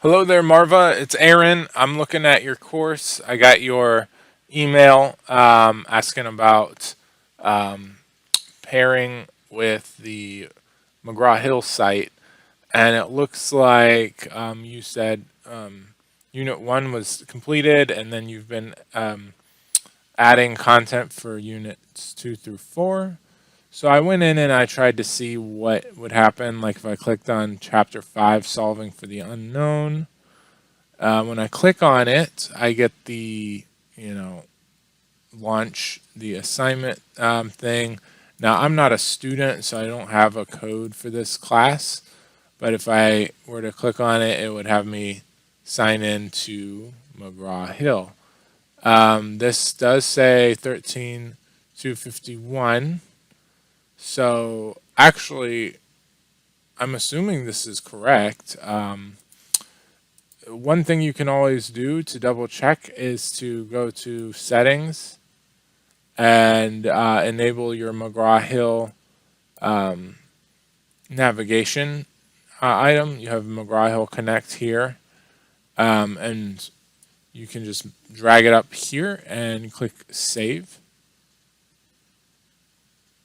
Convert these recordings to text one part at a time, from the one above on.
Hello there, Marva. It's Aaron. I'm looking at your course. I got your email asking about um, pairing with the McGraw Hill site, and it looks like you said Unit 1 was completed, and then you've been adding content for Units 2 through 4. So I went in and I tried to see what would happen, like if I clicked on Chapter 5, Solving for the Unknown. When I click on it, I get the, you know, launch the assignment thing. Now, I'm not a student, so I don't have a code for this class. But if I were to click on it, it would have me sign in to McGraw Hill. This does say 13251. So actually, I'm assuming this is correct. One thing you can always do to double check is to go to settings and enable your McGraw Hill um, navigation item. You have McGraw Hill Connect here, and you can just drag it up here and click Save.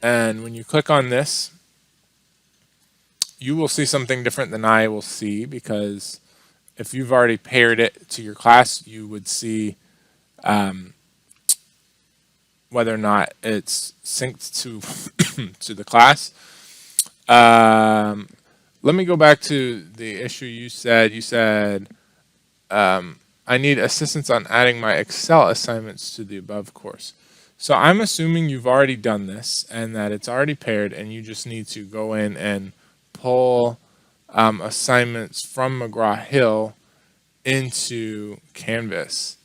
And when you click on this, you will see something different than I will see, because if you've already paired it to your class, you would see um, whether or not it's synced to to the class. Um, Let me go back to the issue you said. You said I need assistance on adding my Excel assignments to the above course. So I'm assuming you've already done this and that it's already paired, and you just need to go in and pull assignments from McGraw Hill into Canvas.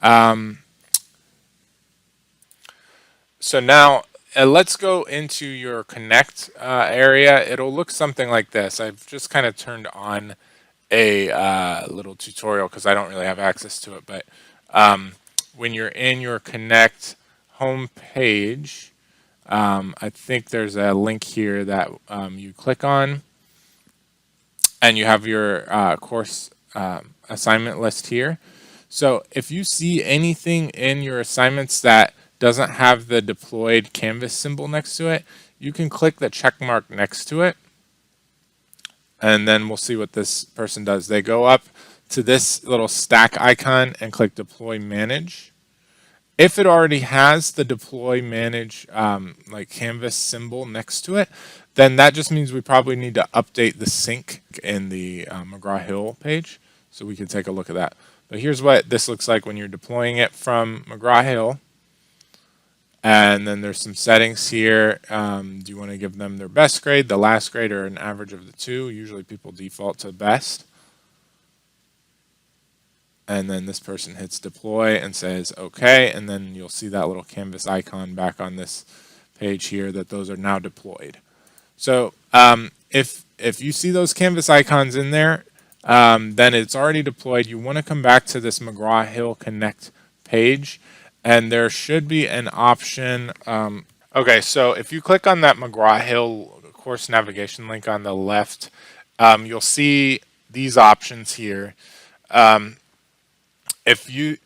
Um, so now let's go into your Connect area. It'll look something like this. I've just kind of turned on a little tutorial because I don't really have access to it. But when you're in your Connect home page, I think there's a link here that you click on, and you have your course assignment list here. So if you see anything in your assignments that doesn't have the deployed Canvas symbol next to it, you can click the check mark next to it, and then we'll see what this person does. They go up to this little stack icon and click Deploy Manage. If it already has the Deploy Manage like Canvas symbol next to it, then that just means we probably need to update the sync in the McGraw Hill page. So we can take a look at that. But here's what this looks like when you're deploying it from McGraw Hill. And then there's some settings here. Do you want to give them their best grade, the last grade, or an average of the two? Usually people default to best. And then this person hits deploy and says okay, and then you'll see that little Canvas icon back on this page here that those are now deployed. So if you see those Canvas icons in there, then it's already deployed. You want to come back to this McGraw Hill Connect page, and there should be an option. Okay, so if you click on that McGraw Hill course navigation link on the left, you'll see these options here. If you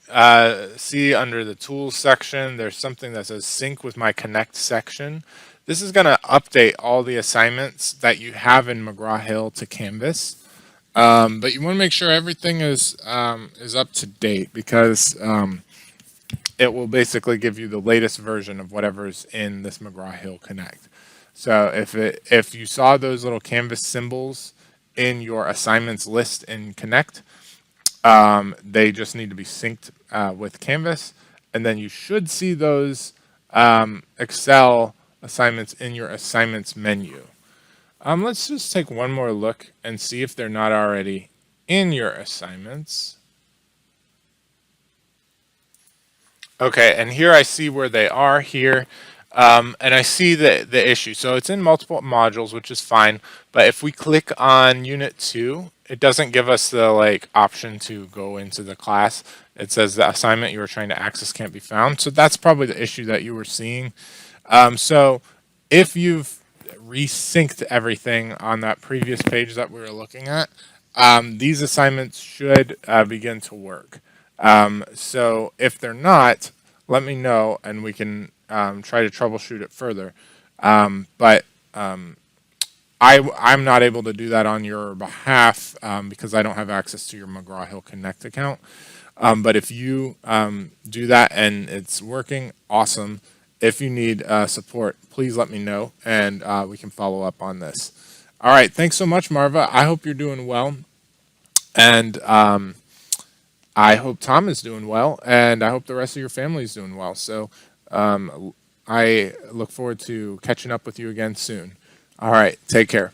see under the tools section, there's something that says sync with my Connect section. This is going to update all the assignments that you have in McGraw Hill to Canvas. But you want to make sure everything is up to date, because it will basically give you the latest version of whatever's in this McGraw Hill Connect. So if you saw those little Canvas symbols in your assignments list in Connect, they just need to be synced with Canvas, and then you should see those Excel assignments in your assignments menu. Let's just take one more look and see if they're not already in your assignments. Okay, and here I see where they are here. And I see the issue. So it's in multiple modules, which is fine. But if we click on Unit 2, it doesn't give us the option to go into the class. It says the assignment you were trying to access can't be found. So that's probably the issue that you were seeing. So if you've resynced everything on that previous page that we were looking at, these assignments should begin to work. So if they're not, let me know and we can try to troubleshoot it further. But I'm not able to do that on your behalf because I don't have access to your McGraw Hill Connect account. But if you do that and it's working, awesome. If you need support, please let me know and we can follow up on this. All right. Thanks so much, Marva. I hope you're doing well. And I hope Tom is doing well. And I hope the rest of your family is doing well. So I look forward to catching up with you again soon. All right. Take care.